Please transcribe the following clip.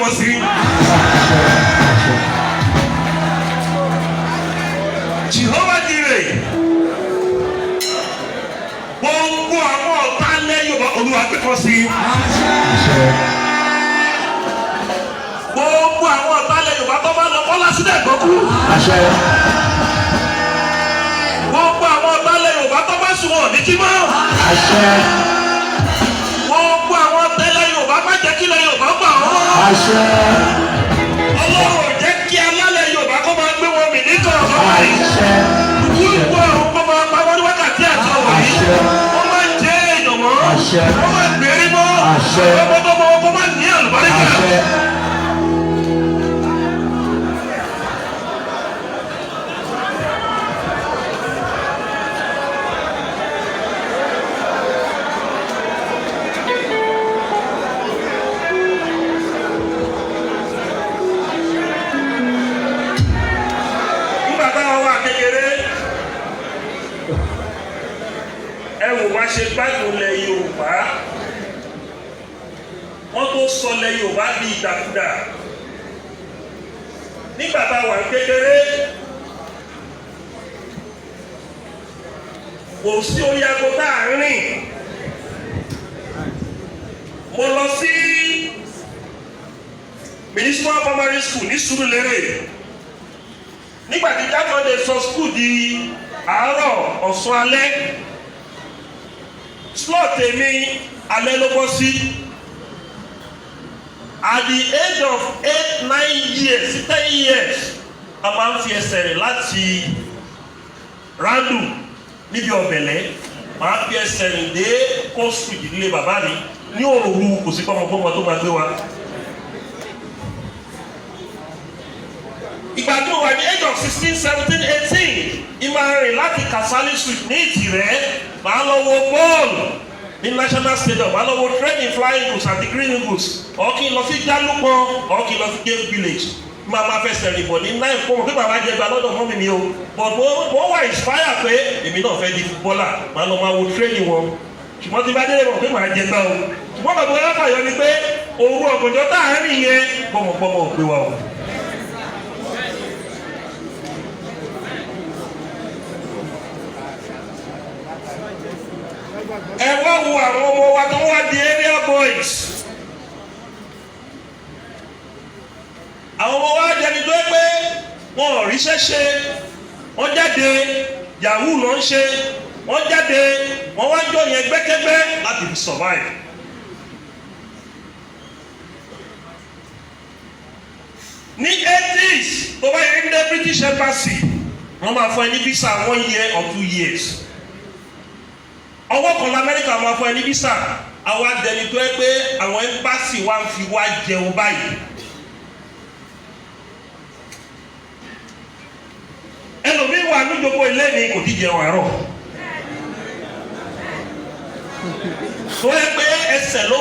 wọn sí. Jehovah Jireh gbogbo àwọn ọ̀tá lẹ́yìn Yorùbá Olúwa gbé wọn sí. Gbogbo àwọn ọ̀tá lẹ́yìn Yorùbá tó bá lọ Bọ́lá sílẹ̀ gbọ́kú. Gbogbo àwọn ọ̀tá lẹ́yìn Yorùbá tó bá sùn wọn ní jímọ̀. Gbogbo àwọn tẹ́lẹ̀ Yorùbá má jẹ́ kí lẹ́yìn Yorùbá gbà wọ́n. Ọlọ́run jẹ́ kí alálẹ̀ Yorùbá kó máa gbé wọn mì ní kọ̀ọ̀kan wáyé. Gbogbo àwọn kó máa pa wọ́n ní wákàtí àti ọ̀wáyé. Wọ́n máa jẹ́ èèyàn mọ́. Wọ́n máa gbèrí mọ́. Ọmọdé wọn kó máa ní àlùbáríkà. Ṣe gbádùn lẹ Yorùbá wọ́n tó sọ lẹ Yorùbá di ìdàkudà nígbà tá a wà kékeré kò sí orí aago tá a rìn mo lọ sí municipal primary school ní Surulere nígbà tí Jákàndé sọ school di àárọ̀ ọ̀sán alẹ́. Slot èmi alẹ́ ló bọ́ sí. At the age of 8-9 years 10 years a máa ń fi ẹsẹ̀ rìn láti Randu níbi Ọ̀bẹ̀lẹ̀ máa fi ẹsẹ̀ rìn dé Coast Street ilé bàbá mi ní òru kò sí pọ́nmọ́pọ́nmọ́ tó máa gbé wa. Ìgbà tó wà ní age of 16, 17, 18 ìmáa rìn láti Kasali Street ní Ìtìrẹ́ máa lọ wo bọ́ọ̀lù ní National Stadium máa lọ wo training Flying Eagles àti Green Eagles ọ̀kì lọ sí Jálùpọ̀ ọ̀kì lọ sí Game Village máa fẹsẹ̀ rìn bọ̀ ní 9 pọ́n pé bàbá jẹ gba lọ́dọ̀ mọ́mí mi o but mo wà inspire pé èmi náà fẹ́ di footballer máa lọ máa wo training wọn ṣùgbọ́n tí bá délé wọn pé màá jẹ gbá o ṣùgbọ́n bàbá wọn fàyọ ni pé òru ọ̀gànjọ́ tá à ń rìn yẹn gbọ́mọgbọ́mọ ò gbé wa o. Ẹ wá wo àwọn ọmọ wa tó wá di area boys. Àwọn ọmọ wa jẹni tó pé wọn ò ríṣẹ́ ṣe, wọ́n jáde yahoo ló ń ṣe, wọ́n jáde wọ́n wá jọ yẹn gbẹ́kẹ́gbẹ́ láti fi survive. Ní 80s tó bá yẹ ní British Embassy wọ́n máa fún ẹ ní visa 1 year or 2 years. Ọwọ́ kan l'Amẹ́ríkà máa fún ẹ ní visa àwa dẹni tó ẹ pé àwọn ẹ́mbásì wa ń fi wá jẹun báyìí. Ẹlòmíì wà níjọpọ̀ ilé mi kò ti jẹun àárọ̀. Tó ẹ pé ẹsẹ̀ ló